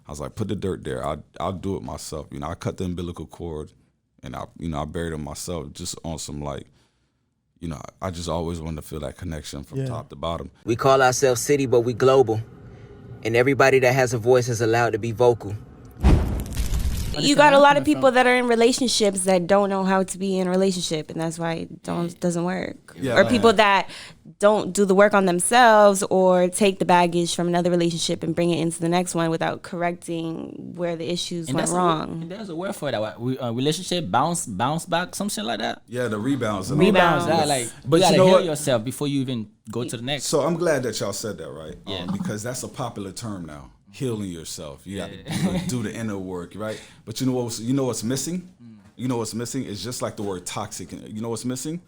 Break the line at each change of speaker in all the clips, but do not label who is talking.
I was like, put the dirt there. I'll do it myself. You know, I cut the umbilical cord, and I buried it myself, just on some like, you know, I just always wanted to feel that connection from top to bottom.
We call ourselves CiiiTY, but we global, and everybody that has a voice is allowed to be vocal.
You got a lot of people that are in relationships that don't know how to be in a relationship, and that's why it doesn't work. Yeah, or people that don't do the work on themselves or take the baggage from another relationship and bring it into the next one without correcting where the issues went wrong.
And there's a word for that. Relationship bounce back, some shit like that.
Yeah, the rebounds.
That, like, but you gotta heal yourself before you even go to the next.
So I'm glad that y'all said that, right? Yeah. Because that's a popular term now. Healing yourself. You got to do the inner work, right? But you know what's missing? You know what's missing? It's just like the word toxic. You know what's missing?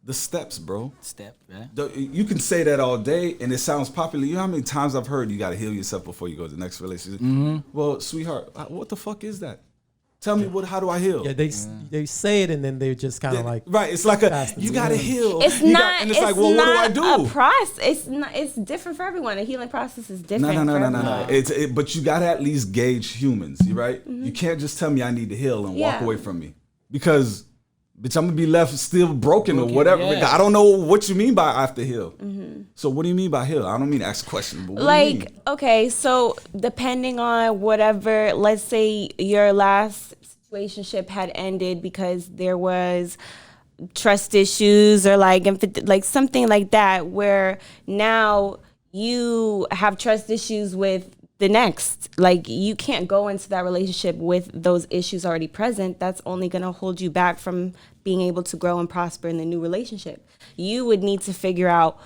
The steps, bro. You can say that all day, and it sounds popular. You know how many times I've heard you got to heal yourself before you go to the next relationship? Well, sweetheart, what the fuck is that? Tell me how do I heal?
Yeah, they say it and then they just kind of like
right. It's like you gotta heal.
It's not.
And it's like, well, what do I do?
A process. It's not. It's different for everyone. A healing process is different.
No. But you gotta at least gauge humans, right? You can't just tell me I need to heal and walk away from me because, bitch, I'm gonna be left still broken or whatever. Yeah. I don't know what you mean by I have to heal. So what do you mean by heal? I don't mean to ask a question, but what do you mean?
Okay, so depending on whatever, let's say your last situationship had ended because there was trust issues or like something like that, where now you have trust issues with the next. Like, you can't go into that relationship with those issues already present. That's only going to hold you back from being able to grow and prosper in the new relationship. You would need to figure out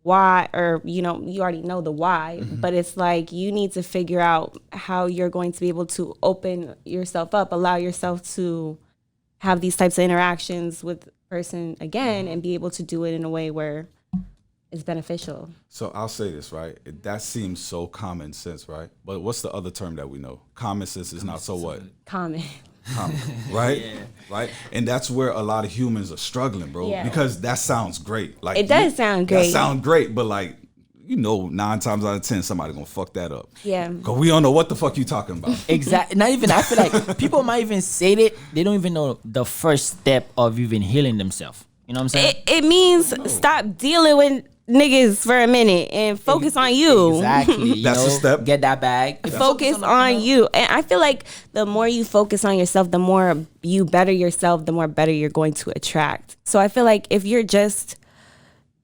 why, or you already know the why, but it's like you need to figure out how you're going to be able to open yourself up, allow yourself to have these types of interactions with the person again, and be able to do it in a way where it's beneficial.
So I'll say this, right? That seems so common sense, right? But what's the other term that we know? Common sense is not so what?
Common,
right? Right? And that's where a lot of humans are struggling, bro. Yeah. Because that sounds great. Like,
it does sound great.
That sounds great, but like, 9 times out of 10, somebody gonna fuck that up.
Yeah.
Cause we don't know what the fuck you talking about.
Exactly. Not even, I feel like people might even say that they don't even know the first step of even healing themselves. You know what I'm saying?
It means stop dealing with niggas for a minute and focus on you.
Exactly.
That's a step.
Get that bag.
Focus on you. And I feel like the more you focus on yourself, the more you better yourself, the more better you're going to attract. So I feel like if you're just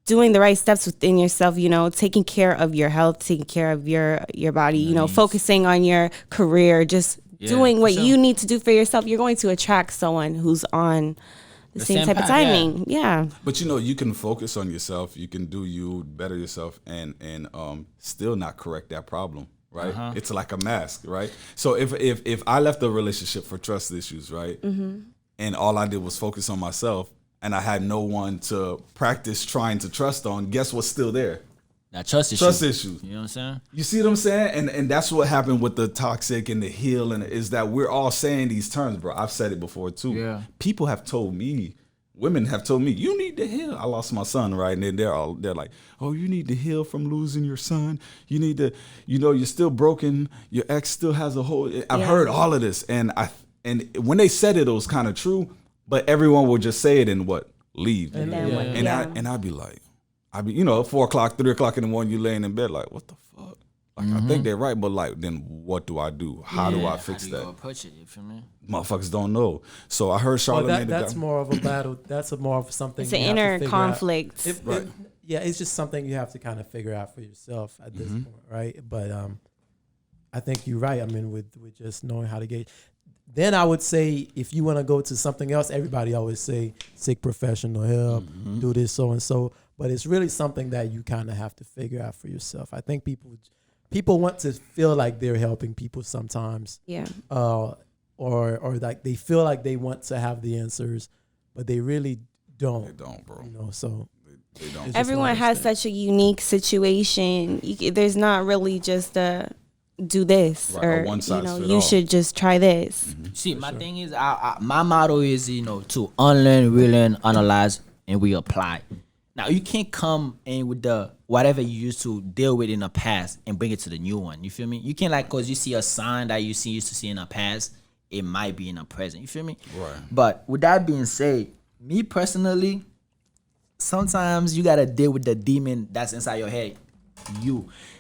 doing the right steps within yourself, taking care of your health, taking care of your body, focusing on your career, just doing what you need to do for yourself, you're going to attract someone who's on the same type of timing. Yeah.
But you can focus on yourself, you can do you, better yourself, and still not correct that problem, right? It's like a mask, right? So if I left a relationship for trust issues, right? And all I did was focus on myself, and I had no one to practice trying to trust on, guess what's still there?
That trust
issues.
You know what I'm saying?
You see what I'm saying? And that's what happened with the toxic and the heal, and is that we're all saying these terms, bro. I've said it before too. Yeah. People have told me, women have told me, you need to heal. I lost my son, right? And then they're like, oh, you need to heal from losing your son. You need to, you're still broken. Your ex still has a whole. I've heard all of this, and when they said it was kind of true, but everyone would just say it and leave. And I'd be like. 4 o'clock, 3 o'clock in the morning, you laying in bed like, what the fuck? Like, I think they're right, but like, then what do I do? How do I fix that?
Approach it, you feel me?
Motherfuckers don't know. So I heard Charlamagne.
That's more of a battle. That's more of something.
It's an inner conflict.
It's just something you have to kind of figure out for yourself at this point, right? But I think you're right. I mean, with just knowing how to gauge. Then I would say, if you want to go to something else, everybody always say seek professional help, do this, so and so. But it's really something that you kind of have to figure out for yourself. I think people want to feel like they're helping people sometimes.
Yeah.
Or like they feel like they want to have the answers, but they really don't.
They don't, bro.
So
they don't.
Everyone has such a unique situation. There's not really just a do this, or
one size fit
you
all.
should just try this.
See, my thing is, my motto is to unlearn, relearn, analyze, and we apply. Now you can't come in with the whatever you used to deal with in the past and bring it to the new one. You feel me? You can't like cause you see a sign that used to see in the past, it might be in the present. You feel me?
Right.
But with that being said, me personally, sometimes you gotta deal with the demon that's inside your head.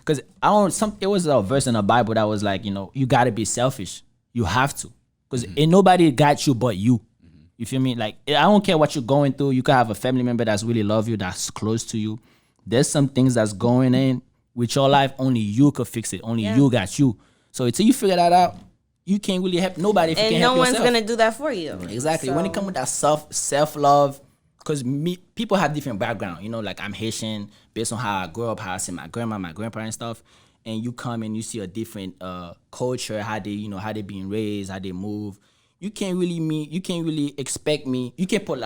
Cause it was a verse in the Bible that was like, you gotta be selfish. You have to. Cause ain't nobody got you but you. You feel me? Like, I don't care what you're going through. You could have a family member that's really love you, that's close to you. There's some things that's going in with your life. Only you could fix it. Only you got you. So until you figure that out, you can't really help nobody if you can't help yourself.
And no one's going to do that for you.
Exactly. So. When it comes with that self-love, because people have different background. Like I'm Haitian, based on how I grew up, how I see my grandma, my grandpa and stuff. And you come and you see a different culture, how they being raised, how they move. You can't really expect me. You can't put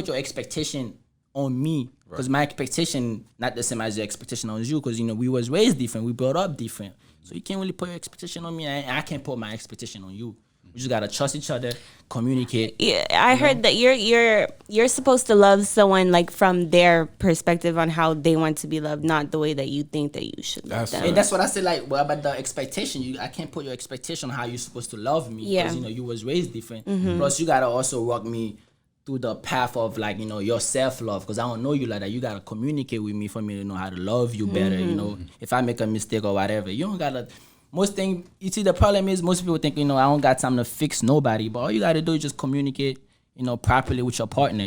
your expectation on me because my expectation not the same as your expectation on you because we was raised different, we brought up different. So you can't really put your expectation on me, and I can't put my expectation on you. We just gotta trust each other, communicate.
Yeah, I heard that you're supposed to love someone like from their perspective on how they want to be loved, not the way that you think that you should love them.
And that's what I said. Like, what about the expectation? I can't put your expectation on how you're supposed to love me because you was raised different. Plus, you gotta also walk me through the path of like your self love because I don't know you like that. You gotta communicate with me for me to know how to love you better. If I make a mistake or whatever, you don't gotta. Most thing, you see, the problem is most people think, I don't got time to fix nobody. But all you got to do is just communicate, properly with your partner,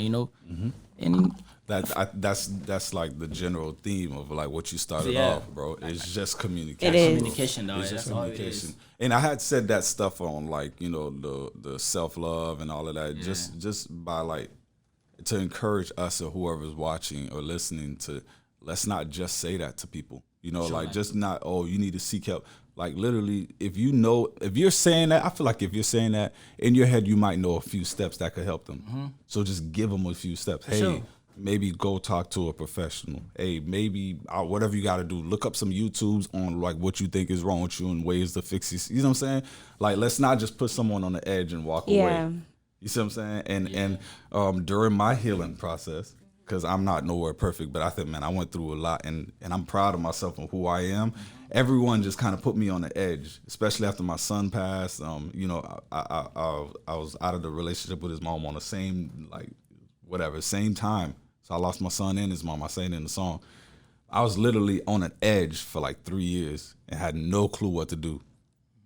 And
that's like the general theme of like what you started off, bro. It's just communication.
It is.
Communication, though.
It's just
That's
communication. And I had said that stuff on like, the self-love and all of that, just by like, to encourage us or whoever's watching or listening to, let's not just say that to people. Just not, you need to seek help. Like literally, if you're saying that, I feel like if you're saying that in your head, you might know a few steps that could help them. So just give them a few steps. Hey, maybe go talk to a professional. Hey, maybe whatever you got to do, look up some YouTubes on like what you think is wrong with you and ways to fix it. You know what I'm saying? Like, let's not just put someone on the edge and walk away. You see what I'm saying? And during my healing process, because I'm not nowhere perfect, but I think, man, I went through a lot, and I'm proud of myself and who I am. Everyone just kind of put me on the edge, especially after my son passed. I was out of the relationship with his mom on the same time. So I lost my son and his mom. I say it in the song. I was literally on an edge for like 3 years and had no clue what to do.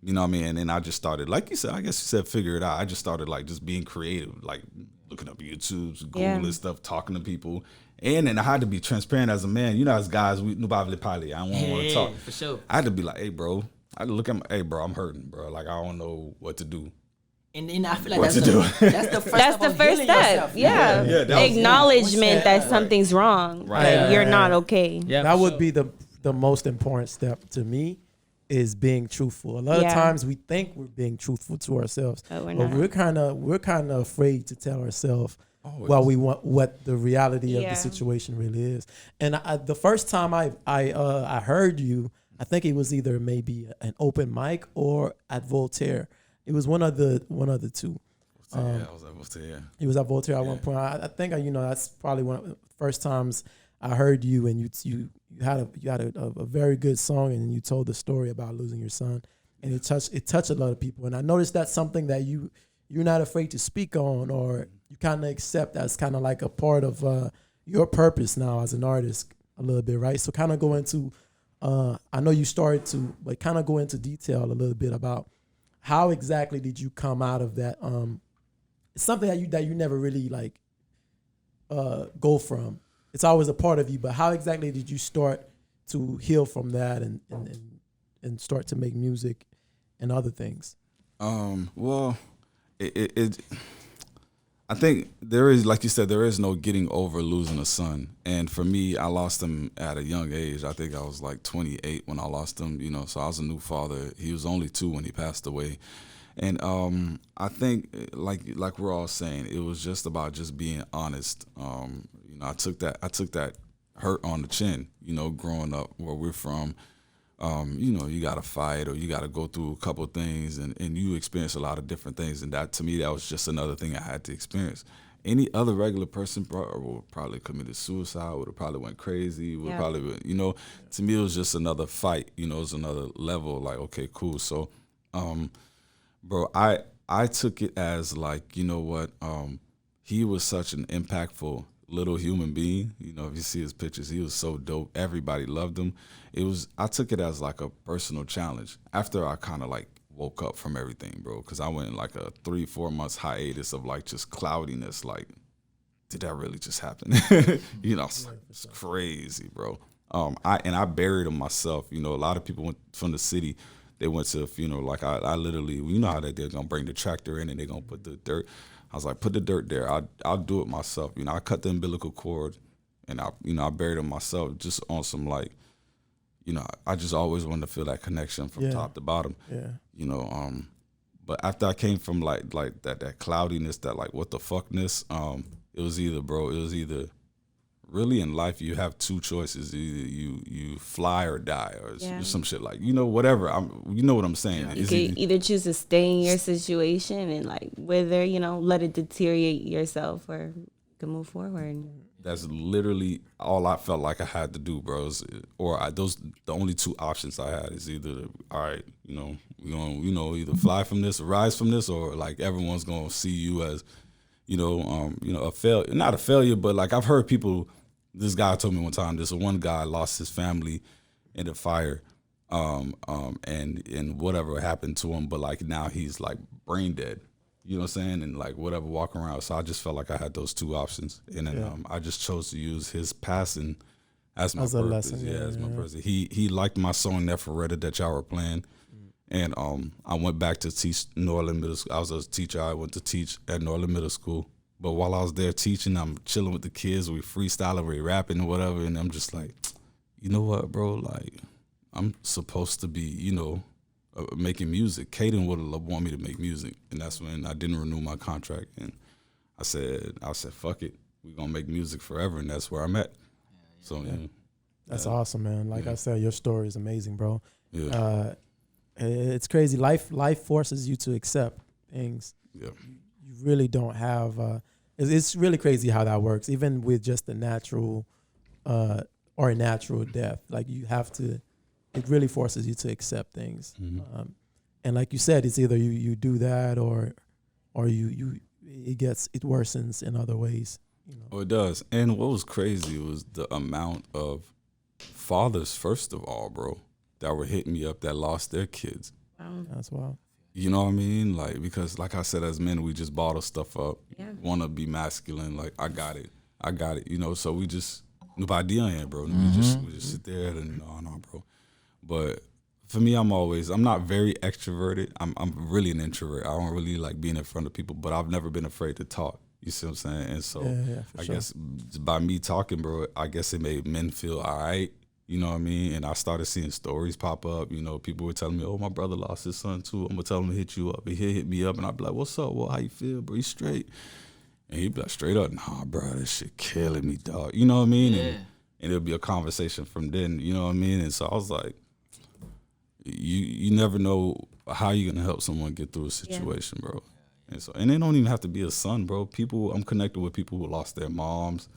You know what I mean? And then I just started, like you said, I guess you said figure it out. I just started like just being creative, like looking up YouTubes, Googling stuff, talking to people. And then I had to be transparent as a man. As guys, we nobody probably I don't want to talk.
For sure.
I had to be like, hey, bro. I had to look at hey, bro, I'm hurting, bro. Like, I don't know what to do.
And then I feel like
that's
the first
step. Yeah. Acknowledgement that something's wrong. Right. That you're not okay.
Yeah, that would be the most important step to me. Is being truthful. A lot of times we think we're being truthful to ourselves, but we're kind of afraid to tell ourselves we want what the reality of the situation really is. And the first time I heard you, I think it was either maybe an open mic or at Voltaire. It was one of the two.
I was at Voltaire.
He was at Voltaire at one point. I think that's probably one of the first times I heard you, and you had a very good song, and you told the story about losing your son, and it touched a lot of people. And I noticed that's something that you're not afraid to speak on, or you kind of accept as kind of like a part of your purpose now as an artist a little bit, right? So kind of go into, I know you started to, but kind of go into detail a little bit about how exactly did you come out of that? It's something that you never really like go from. It's always a part of you, but how exactly did you start to heal from that and start to make music and other things?
Well, I think there is, like you said, there is no getting over losing a son. And for me, I lost him at a young age. I think I was like 28 when I lost him, so I was a new father. He was only 2 when he passed away. And I think, like we're all saying, it was just about just being honest. I took that hurt on the chin, growing up where we're from. You got to fight or you got to go through a couple of things and you experience a lot of different things. And that, to me, that was just another thing I had to experience. any other regular person, bro, would probably committed suicide, would have probably went crazy, would probably been, you know, to me it was just another fight, you know, it was another level, like, okay, cool. So, bro, I took it as like, you know what, he was such an impactful little human being. You know, if you see his pictures, he was so dope. Everybody loved him. I took it as like a personal challenge after I kind of like woke up from everything, bro, because I went in like a 3-4 months hiatus of like just cloudiness. Like, did that really just happen? You know, it's crazy, bro. I buried him myself. You know, a lot of people went from the city. They went to a funeral. Like I literally, you know how they're gonna bring the tractor in and they're gonna put the dirt. I was like, put the dirt there. I'll do it myself. You know, I cut the umbilical cord and I buried him myself just on some like, you know, I just always wanted to feel that connection from top to bottom. Yeah. You know, but after I came from like that cloudiness, that like what the fuckness, it was either really in life you have two choices. Either you fly or die or some shit like, you know, whatever. You know what I'm saying.
You could either choose to stay in your situation and like whether, you know, let it deteriorate yourself, or you can move forward.
That's literally all I felt like I had to do, bro. The only two options I had is either, all right, you know, we're gonna, you know, either fly from this or rise from this, or like everyone's gonna see you as, you know, a failure, not a failure, but like I've heard people. This guy told me one time, one guy lost his family in the fire, and whatever happened to him, but like now he's like brain dead. You know what I'm saying? And like whatever, walking around. So I just felt like I had those two options. And then I just chose to use his passing as my purpose. As my purpose. He liked my song Neferetta that y'all were playing. And I went back to teach Norland Middle School. I was a teacher. I went to teach at Norland Middle School. But while I was there teaching, I'm chilling with the kids. We freestyling, we rapping and whatever. And I'm just like, you know what, bro? Like, I'm supposed to be, you know, making music. Caden would have wanted me to make music, and that's when I didn't renew my contract. And I said, fuck it, we're gonna make music forever, and that's where I'm at. So
that's awesome, man. Like I said, your story is amazing, bro. Yeah, it's crazy. Life forces you to accept things. Yeah, you really don't have. It's really crazy how that works. Even with just a natural or a natural death, like you have to. It really forces you to accept things, and like you said, it's either you do that or it worsens in other ways. You know?
Oh, it does. And what was crazy was the amount of fathers, first of all, bro, that were hitting me up that lost their kids.
That's wild.
You know what I mean? Like, because like I said, as men, we just bottle stuff up, want to be masculine. Like, I got it. You know, so we just nobody bro. We just sit there and no, bro. But for me, I'm not very extroverted. I'm really an introvert. I don't really like being in front of people, but I've never been afraid to talk. You see what I'm saying? And so I guess by me talking, bro, I guess it made men feel all right. You know what I mean? And I started seeing stories pop up. You know, people were telling me, oh, my brother lost his son too. I'm going to tell him to hit you up. And he'll hit me up and I'll be like, what's up? Well, how you feel, bro? You straight? And he'd be like, straight up, nah, bro, this shit killing me, dog. You know what I mean? Yeah. And it'll be a conversation from then, you know what I mean? And so I was like, you never know how you're gonna help someone get through a situation, bro. And it don't even have to be a son, bro. I'm connected with people who lost their moms,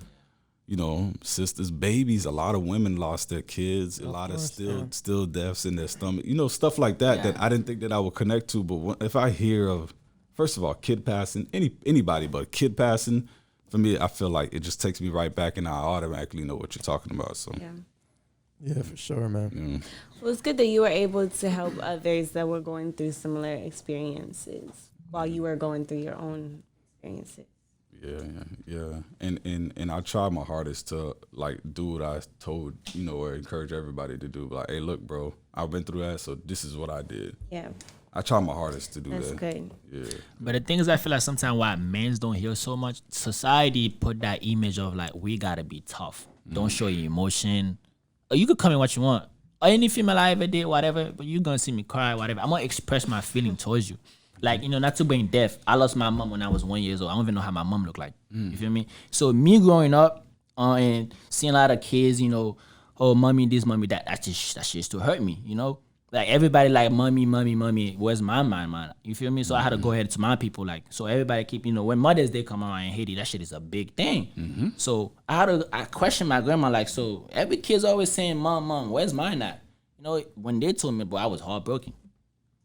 you know, sisters, babies. A lot of women lost their kids. A lot of still deaths in their stomach. You know, stuff like that that I didn't think that I would connect to. But if I hear of, first of all, kid passing, anybody but kid passing, for me, I feel like it just takes me right back, and I automatically know what you're talking about. So.
Yeah, for sure, man.
Yeah.
Well, it's good that you were able to help others that were going through similar experiences while you were going through your own experiences.
Yeah. And I tried my hardest to like do what I told, you know, or encourage everybody to do. Like, hey, look, bro, I've been through that, so this is what I did. Yeah. I tried my hardest to do that.
That's good.
Yeah.
But the thing is, I feel like sometimes why men don't heal so much, society put that image of like, we gotta be tough. Don't show your emotion. Or you could come in what you want. Or any female I ever did, whatever, but you're gonna see me cry, whatever. I'm gonna express my feeling towards you. Like, you know, not to bring death. I lost my mom when I was 1 year old. I don't even know how my mom looked like. You feel me? So me growing up and seeing a lot of kids, you know, oh, mommy this, mommy that, that shit used to hurt me, you know? Like everybody like mommy, where's my man? You feel me? So I had to go ahead to my people, like, so everybody keep, when Mother's Day come around in Haiti, that shit is a big thing. So I question my grandma, like, so every kid's always saying, mom, where's mine at? When they told me, bro, I was heartbroken.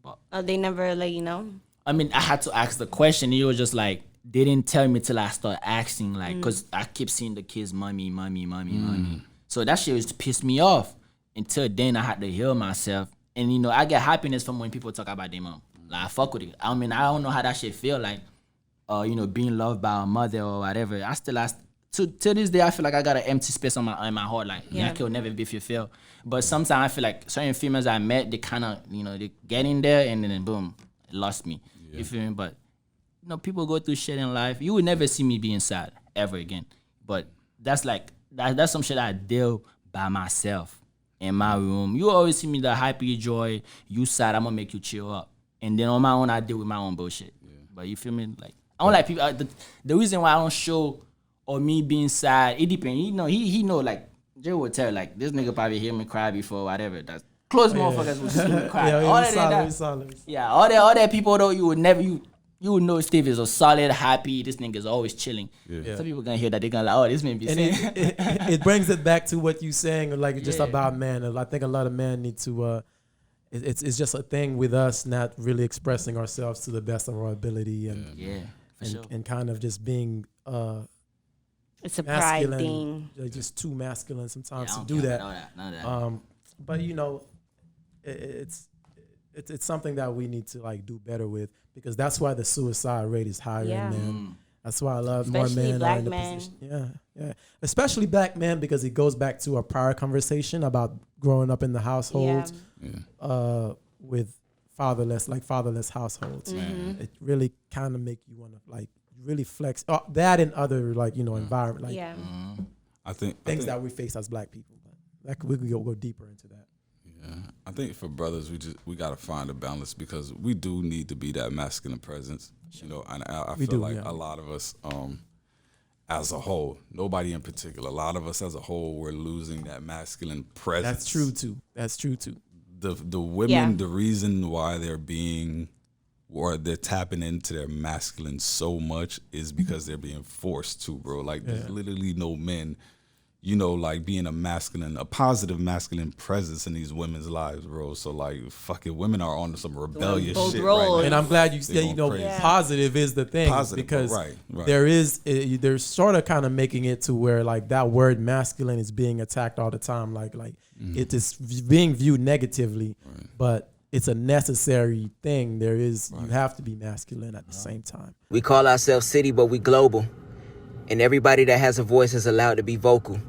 Oh, they never let you know?
I mean, I had to ask the question. It was just like, they didn't tell me till I started asking, like, cause I keep seeing the kids, mommy. So that shit used to piss me off. Until then, I had to heal myself. And, I get happiness from when people talk about their mom. Like, I fuck with it. I mean, I don't know how that shit feel like, being loved by a mother or whatever. To this day, I feel like I got an empty space in my heart. Like, I can never be fulfilled. But sometimes I feel like certain females I met, they kind of, they get in there and then boom, it lost me. Yeah. You feel me? But, people go through shit in life. You would never see me being sad ever again. But that's some shit I deal by myself. In my room, you always see me the happy, joy. You sad, I'm gonna make you chill up, and then on my own, I deal with my own bullshit. Yeah. But you feel me? Like I don't like people. The reason why I don't show or me being sad, it depends. He know. Like Jay would tell, like this nigga probably hear me cry before, whatever. That's close motherfuckers will see me cry. All that people though, you would never You would know Steve is a solid, happy. This nigga's always chilling. Yeah. Some people gonna hear that, they're gonna like, oh, this man be saying.
It brings it back to what you saying, like just about men. I think a lot of men need to. It's just a thing with us not really expressing ourselves to the best of our ability and kind of just being.
It's a pride thing.
Just too masculine sometimes to do that. None of that. But it's something that we need to like do better with, because that's why the suicide rate is higher in men. That's why I love more men are in the position. Yeah. Especially black men, because it goes back to a prior conversation about growing up in the household with fatherless households. It really kind of make you want to like really flex that in other environment I think that we face as black people. But we could go deeper into that.
Yeah, I think for brothers, we gotta find a balance, because we do need to be that masculine presence, and I feel like a lot of us, as a whole, nobody in particular, a lot of us as a whole, we're losing that masculine presence.
That's true too.
The women, the reason why they're tapping into their masculine so much is because they're being forced to, bro. Like there's literally no men. Like being a positive masculine presence in these women's lives, bro. So like, fuck it, women are on some rebellious shit right now.
And I'm glad you said, positive is the thing, because they're sort of kind of making it to where like that word masculine is being attacked all the time. Like it is being viewed negatively, but it's a necessary thing. You have to be masculine at the same time.
We call ourselves CiiiTY, but we global. And everybody that has a voice is allowed to be vocal.